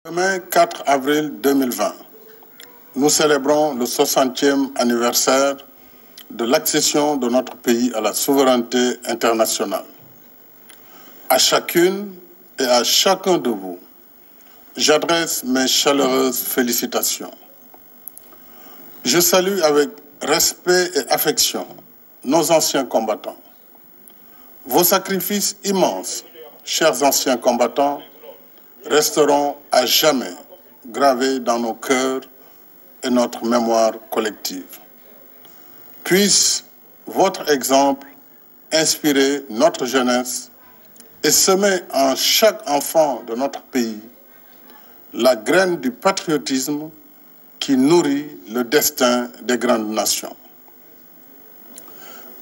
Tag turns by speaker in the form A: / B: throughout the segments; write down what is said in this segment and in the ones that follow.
A: Demain, 4 avril 2020, nous célébrons le 60e anniversaire de l'accession de notre pays à la souveraineté internationale. À chacune et à chacun de vous, j'adresse mes chaleureuses félicitations. Je salue avec respect et affection nos anciens combattants. Vos sacrifices immenses, chers anciens combattants, resteront à jamais gravés dans nos cœurs et notre mémoire collective. Puisse votre exemple inspirer notre jeunesse et semer en chaque enfant de notre pays la graine du patriotisme qui nourrit le destin des grandes nations.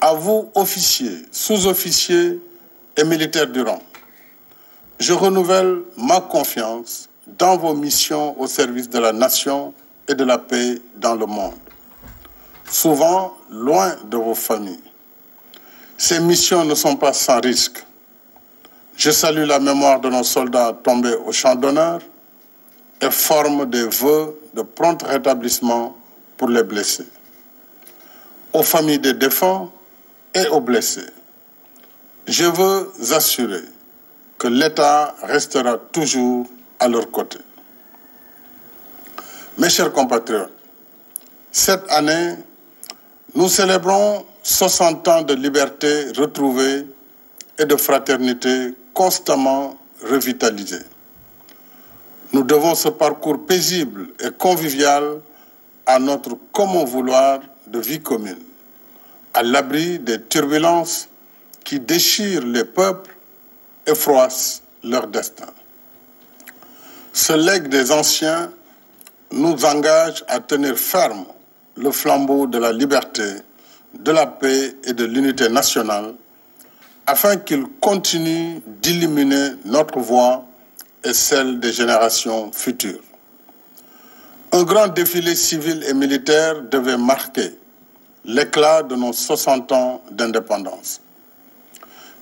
A: À vous, officiers, sous-officiers et militaires du rang, je renouvelle ma confiance dans vos missions au service de la nation et de la paix dans le monde, souvent loin de vos familles. Ces missions ne sont pas sans risque. Je salue la mémoire de nos soldats tombés au champ d'honneur et forme des vœux de prompt rétablissement pour les blessés. Aux familles des défunts et aux blessés, je veux assurer que l'État restera toujours à leur côté. Mes chers compatriotes, cette année, nous célébrons 60 ans de liberté retrouvée et de fraternité constamment revitalisée. Nous devons ce parcours paisible et convivial à notre commun vouloir de vie commune, à l'abri des turbulences qui déchirent les peuples et froissent leur destin. Ce legs des anciens nous engage à tenir ferme le flambeau de la liberté, de la paix et de l'unité nationale, afin qu'il continue d'illuminer notre voie et celle des générations futures. Un grand défilé civil et militaire devait marquer l'éclat de nos 60 ans d'indépendance.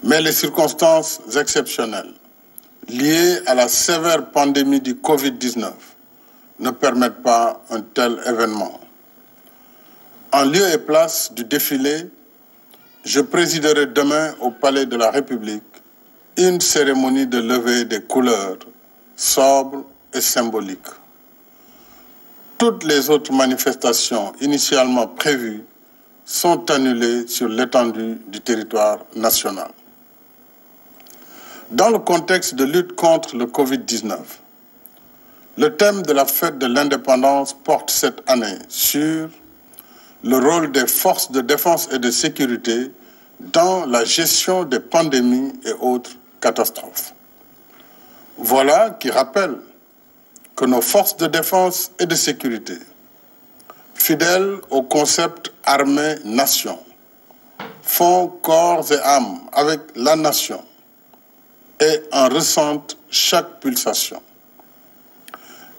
A: Mais les circonstances exceptionnelles liées à la sévère pandémie du Covid-19 ne permettent pas un tel événement. En lieu et place du défilé, je présiderai demain au Palais de la République une cérémonie de levée des couleurs sobre et symbolique. Toutes les autres manifestations initialement prévues sont annulées sur l'étendue du territoire national. Dans le contexte de lutte contre le Covid-19, le thème de la fête de l'indépendance porte cette année sur le rôle des forces de défense et de sécurité dans la gestion des pandémies et autres catastrophes. Voilà qui rappelle que nos forces de défense et de sécurité, fidèles au concept armée-nation, font corps et âme avec la nation et en ressentent chaque pulsation.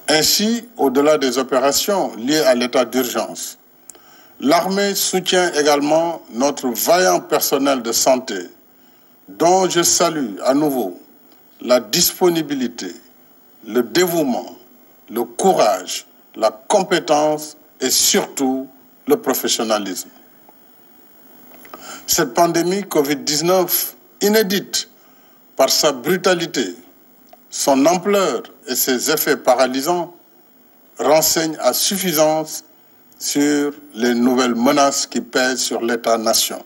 A: Ainsi, au-delà des opérations liées à l'état d'urgence, l'armée soutient également notre vaillant personnel de santé, dont je salue à nouveau la disponibilité, le dévouement, le courage, la compétence et surtout le professionnalisme. Cette pandémie Covid-19, inédite par sa brutalité, son ampleur et ses effets paralysants, renseigne à suffisance sur les nouvelles menaces qui pèsent sur l'État-nation.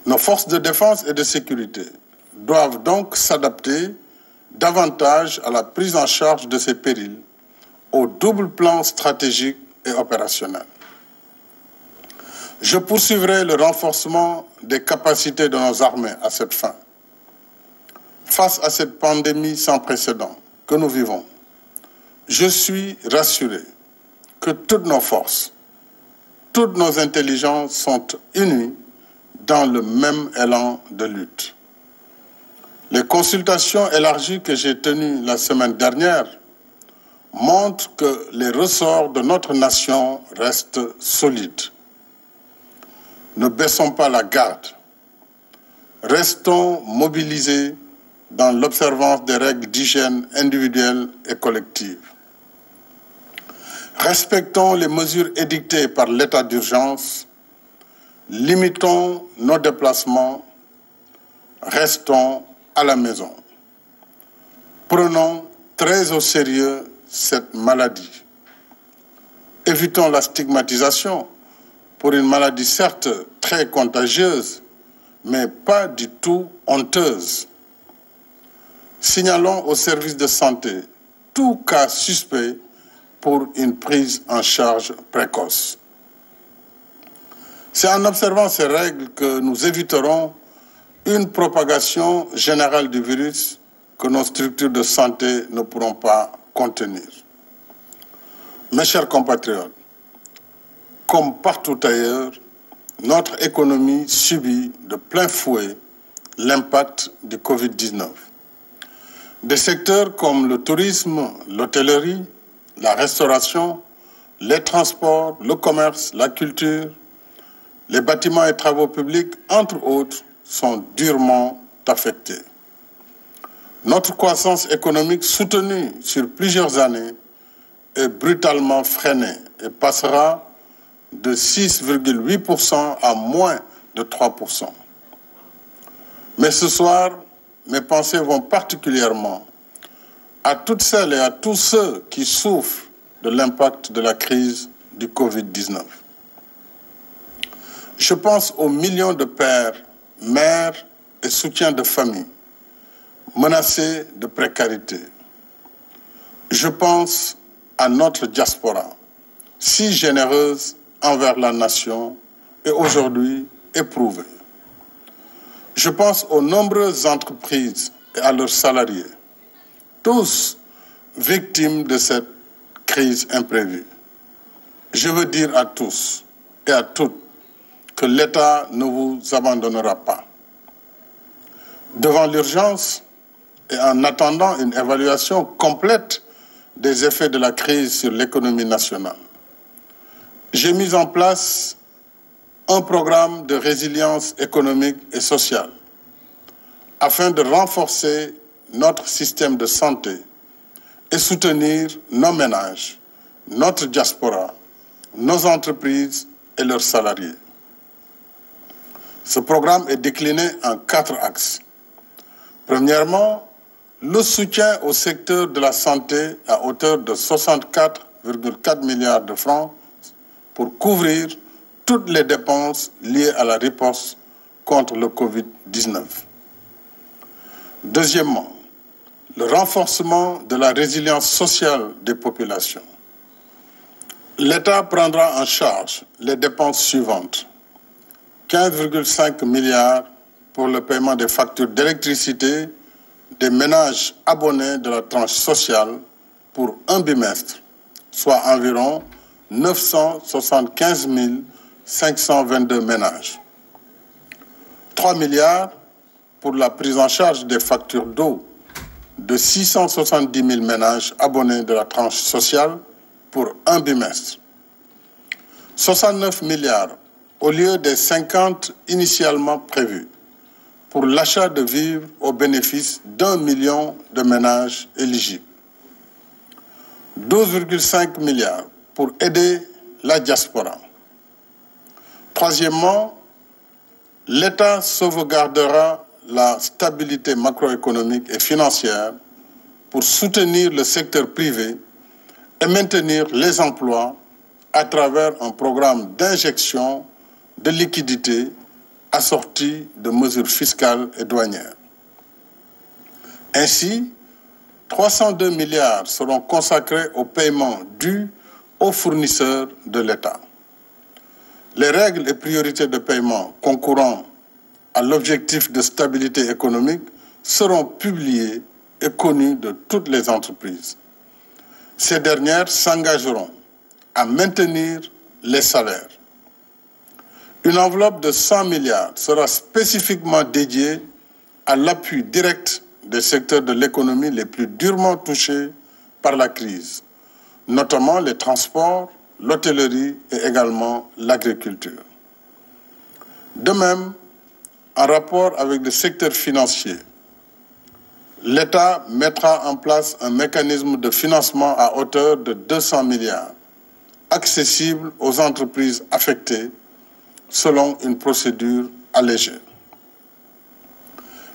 A: Nos forces de défense et de sécurité doivent donc s'adapter davantage à la prise en charge de ces périls, au double plan stratégique et opérationnel. Je poursuivrai le renforcement des capacités de nos armées à cette fin. Face à cette pandémie sans précédent que nous vivons, je suis rassuré que toutes nos forces, toutes nos intelligences sont unies dans le même élan de lutte. Les consultations élargies que j'ai tenues la semaine dernière montrent que les ressorts de notre nation restent solides. Ne baissons pas la garde. Restons mobilisés dans l'observance des règles d'hygiène individuelle et collective. Respectons les mesures édictées par l'état d'urgence, limitons nos déplacements, restons à la maison. Prenons très au sérieux cette maladie. Évitons la stigmatisation pour une maladie certes très contagieuse, mais pas du tout honteuse. Signalons au service de santé tout cas suspect pour une prise en charge précoce. C'est en observant ces règles que nous éviterons une propagation générale du virus que nos structures de santé ne pourront pas contenir. Mes chers compatriotes, comme partout ailleurs, notre économie subit de plein fouet l'impact du Covid-19. Des secteurs comme le tourisme, l'hôtellerie, la restauration, les transports, le commerce, la culture, les bâtiments et travaux publics, entre autres, sont durement affectés. Notre croissance économique soutenue sur plusieurs années est brutalement freinée et passera de 6,8% à moins de 3%. Mais ce soir, mes pensées vont particulièrement à toutes celles et à tous ceux qui souffrent de l'impact de la crise du Covid-19. Je pense aux millions de pères, mères et soutiens de famille menacés de précarité. Je pense à notre diaspora, si généreuse envers la nation et aujourd'hui éprouvée. Je pense aux nombreuses entreprises et à leurs salariés, tous victimes de cette crise imprévue. Je veux dire à tous et à toutes que l'État ne vous abandonnera pas. Devant l'urgence et en attendant une évaluation complète des effets de la crise sur l'économie nationale, j'ai mis en place un programme de résilience économique et sociale afin de renforcer notre système de santé et soutenir nos ménages, notre diaspora, nos entreprises et leurs salariés. Ce programme est décliné en 4 axes. Premièrement, le soutien au secteur de la santé à hauteur de 64,4 milliards de francs pour couvrir toutes les dépenses liées à la riposte contre le Covid-19. Deuxièmement, le renforcement de la résilience sociale des populations. L'État prendra en charge les dépenses suivantes. 15,5 milliards pour le paiement des factures d'électricité des ménages abonnés de la tranche sociale pour un bimestre, soit environ 975 522 ménages. 3 milliards pour la prise en charge des factures d'eau de 670 000 ménages abonnés de la tranche sociale pour un bimestre. 69 milliards au lieu des 50 initialement prévus pour l'achat de vivres au bénéfice d'1 million de ménages éligibles. 12,5 milliards pour aider la diaspora. Troisièmement, l'État sauvegardera la stabilité macroéconomique et financière pour soutenir le secteur privé et maintenir les emplois à travers un programme d'injection de liquidités assorti de mesures fiscales et douanières. Ainsi, 302 milliards seront consacrés au paiement dû aux fournisseurs de l'État. Les règles et priorités de paiement concourant à l'objectif de stabilité économique seront publiées et connues de toutes les entreprises. Ces dernières s'engageront à maintenir les salaires. Une enveloppe de 100 milliards sera spécifiquement dédiée à l'appui direct des secteurs de l'économie les plus durement touchés par la crise, notamment les transports, l'hôtellerie et également l'agriculture. De même, en rapport avec le secteur financier, l'État mettra en place un mécanisme de financement à hauteur de 200 milliards, accessible aux entreprises affectées selon une procédure allégée.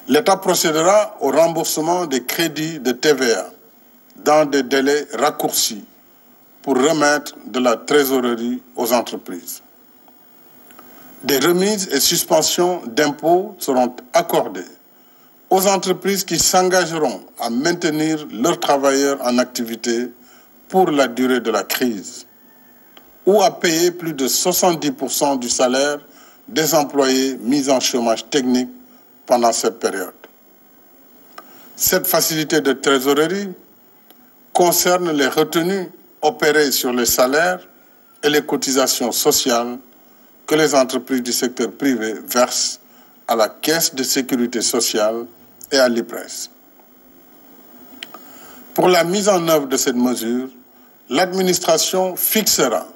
A: L'État procédera au remboursement des crédits de TVA dans des délais raccourcis pour remettre de la trésorerie aux entreprises. Des remises et suspensions d'impôts seront accordées aux entreprises qui s'engageront à maintenir leurs travailleurs en activité pour la durée de la crise ou à payer plus de 70% du salaire des employés mis en chômage technique pendant cette période. Cette facilité de trésorerie concerne les retenues opérées sur les salaires et les cotisations sociales que les entreprises du secteur privé versent à la Caisse de sécurité sociale et à l'IPRES. Pour la mise en œuvre de cette mesure, l'administration fixera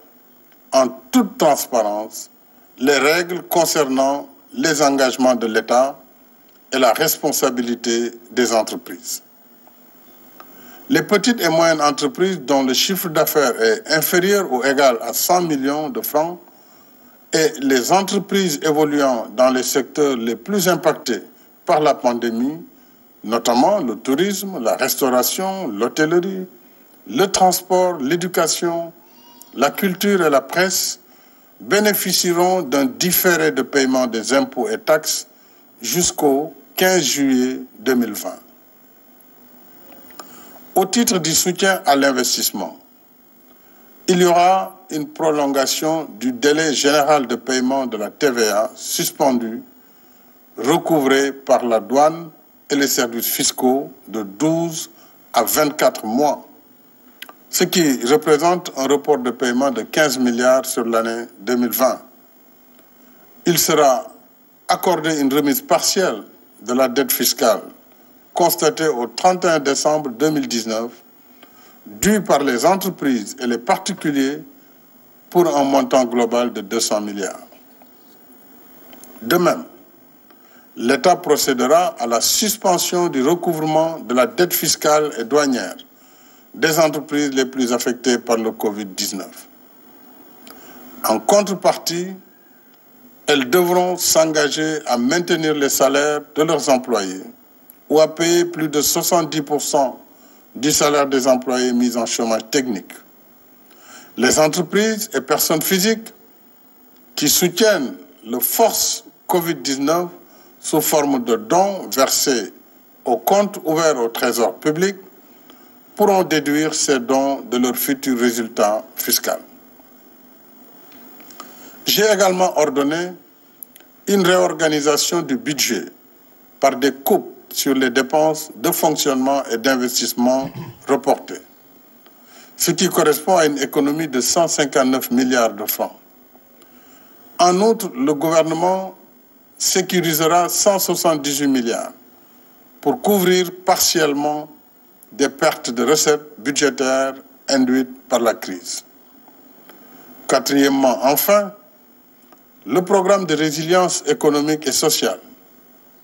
A: en toute transparence les règles concernant les engagements de l'État et la responsabilité des entreprises. Les petites et moyennes entreprises dont le chiffre d'affaires est inférieur ou égal à 100 millions de francs et les entreprises évoluant dans les secteurs les plus impactés par la pandémie, notamment le tourisme, la restauration, l'hôtellerie, le transport, l'éducation, la culture et la presse, bénéficieront d'un différé de paiement des impôts et taxes jusqu'au 15 juillet 2020. Au titre du soutien à l'investissement, il y aura une prolongation du délai général de paiement de la TVA suspendu, recouvré par la douane et les services fiscaux de 12 à 24 mois, ce qui représente un report de paiement de 15 milliards sur l'année 2020. Il sera accordé une remise partielle de la dette fiscale constatée au 31 décembre 2019, due par les entreprises et les particuliers pour un montant global de 200 milliards. De même, l'État procédera à la suspension du recouvrement de la dette fiscale et douanière des entreprises les plus affectées par le Covid-19. En contrepartie, elles devront s'engager à maintenir les salaires de leurs employés ou à payer plus de 70% du salaire des employés mis en chômage technique. Les entreprises et personnes physiques qui soutiennent le force Covid-19 sous forme de dons versés au compte ouvert au Trésor public pourront déduire ces dons de leurs futurs résultats fiscaux. J'ai également ordonné une réorganisation du budget par des coupes sur les dépenses de fonctionnement et d'investissement reportées, ce qui correspond à une économie de 159 milliards de francs. En outre, le gouvernement sécurisera 178 milliards pour couvrir partiellement des pertes de recettes budgétaires induites par la crise. Quatrièmement, enfin, le programme de résilience économique et sociale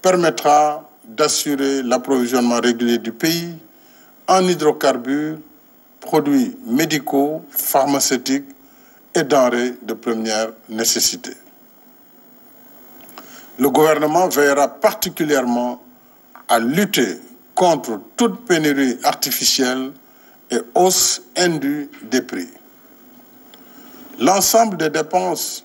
A: permettra d'assurer l'approvisionnement régulier du pays en hydrocarbures, produits médicaux, pharmaceutiques et denrées de première nécessité. Le gouvernement veillera particulièrement à lutter contre toute pénurie artificielle et hausse indue des prix. L'ensemble des dépenses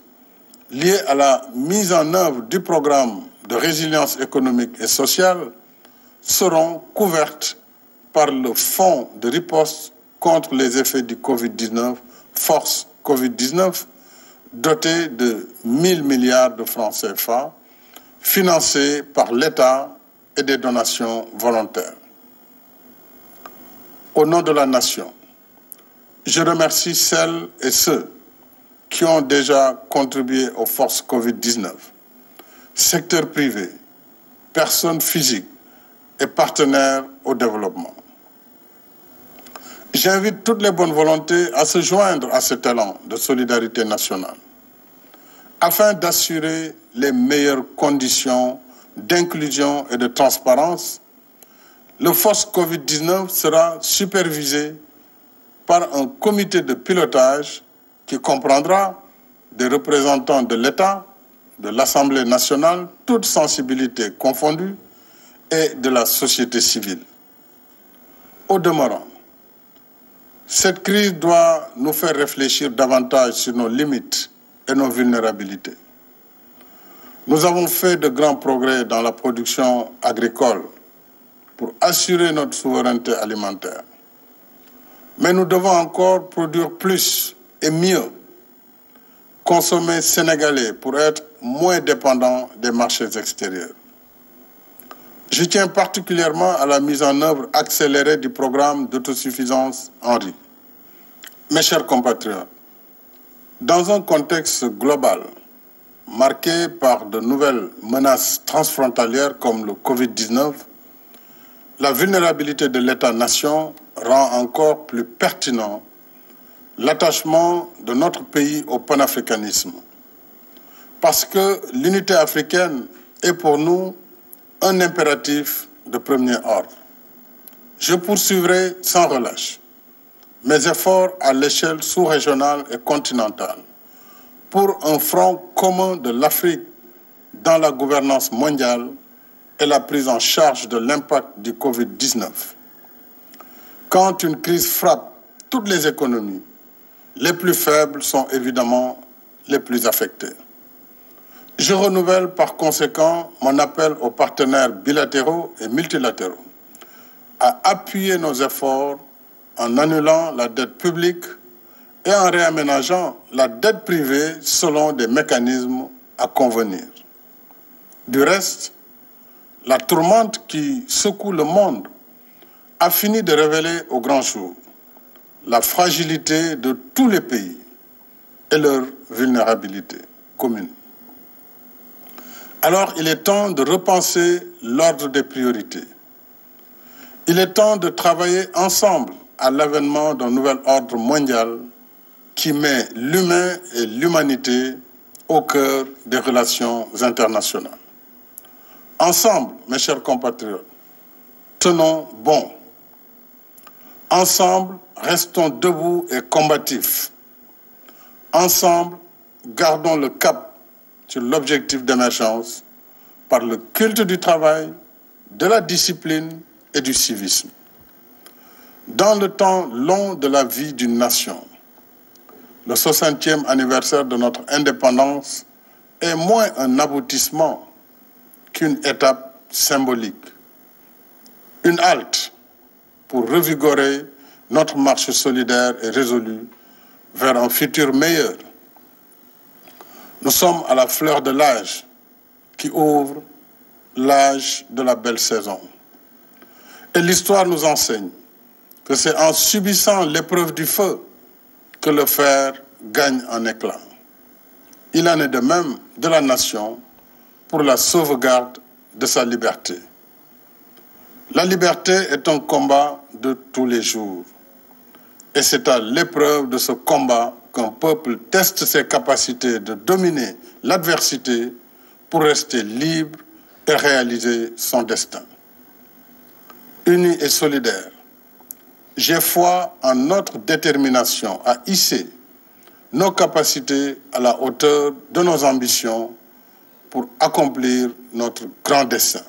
A: liées à la mise en œuvre du programme de résilience économique et sociale seront couvertes par le Fonds de riposte contre les effets du Covid-19, Force Covid-19, doté de 1 000 milliards de francs CFA, financé par l'État et des donations volontaires. Au nom de la Nation, je remercie celles et ceux qui ont déjà contribué aux forces Covid-19, secteur privé, personnes physiques et partenaires au développement. J'invite toutes les bonnes volontés à se joindre à cet élan de solidarité nationale afin d'assurer les meilleures conditions d'inclusion et de transparence, le force Covid-19 sera supervisé par un comité de pilotage qui comprendra des représentants de l'État, de l'Assemblée nationale, toutes sensibilités confondues, et de la société civile. Au demeurant, cette crise doit nous faire réfléchir davantage sur nos limites et nos vulnérabilités. Nous avons fait de grands progrès dans la production agricole pour assurer notre souveraineté alimentaire. Mais nous devons encore produire plus et mieux, consommer sénégalais pour être moins dépendants des marchés extérieurs. Je tiens particulièrement à la mise en œuvre accélérée du programme d'autosuffisance en riz. Mes chers compatriotes, dans un contexte global marqué par de nouvelles menaces transfrontalières comme le Covid-19, la vulnérabilité de l'État-nation rend encore plus pertinent l'attachement de notre pays au panafricanisme. Parce que l'unité africaine est pour nous un impératif de premier ordre. Je poursuivrai sans relâche mes efforts à l'échelle sous-régionale et continentale pour un front commun de l'Afrique dans la gouvernance mondiale et la prise en charge de l'impact du Covid-19. Quand une crise frappe toutes les économies, les plus faibles sont évidemment les plus affectés. Je renouvelle par conséquent mon appel aux partenaires bilatéraux et multilatéraux à appuyer nos efforts en annulant la dette publique et en réaménageant la dette privée selon des mécanismes à convenir. Du reste, la tourmente qui secoue le monde a fini de révéler au grand jour la fragilité de tous les pays et leur vulnérabilité commune. Alors, il est temps de repenser l'ordre des priorités. Il est temps de travailler ensemble à l'avènement d'un nouvel ordre mondial qui met l'humain et l'humanité au cœur des relations internationales. Ensemble, mes chers compatriotes, tenons bon. Ensemble, restons debout et combatifs. Ensemble, gardons le cap sur l'objectif d'émergence par le culte du travail, de la discipline et du civisme. Dans le temps long de la vie d'une nation, le 60e anniversaire de notre indépendance est moins un aboutissement qu'une étape symbolique. Une halte pour revigorer notre marche solidaire et résolue vers un futur meilleur. Nous sommes à la fleur de l'âge qui ouvre l'âge de la belle saison. Et l'histoire nous enseigne que c'est en subissant l'épreuve du feu que le fer gagne en éclat. Il en est de même de la nation pour la sauvegarde de sa liberté. La liberté est un combat de tous les jours. Et c'est à l'épreuve de ce combat qu'un peuple teste ses capacités de dominer l'adversité pour rester libre et réaliser son destin. Unis et solidaires, j'ai foi en notre détermination à hisser nos capacités à la hauteur de nos ambitions pour accomplir notre grand dessein.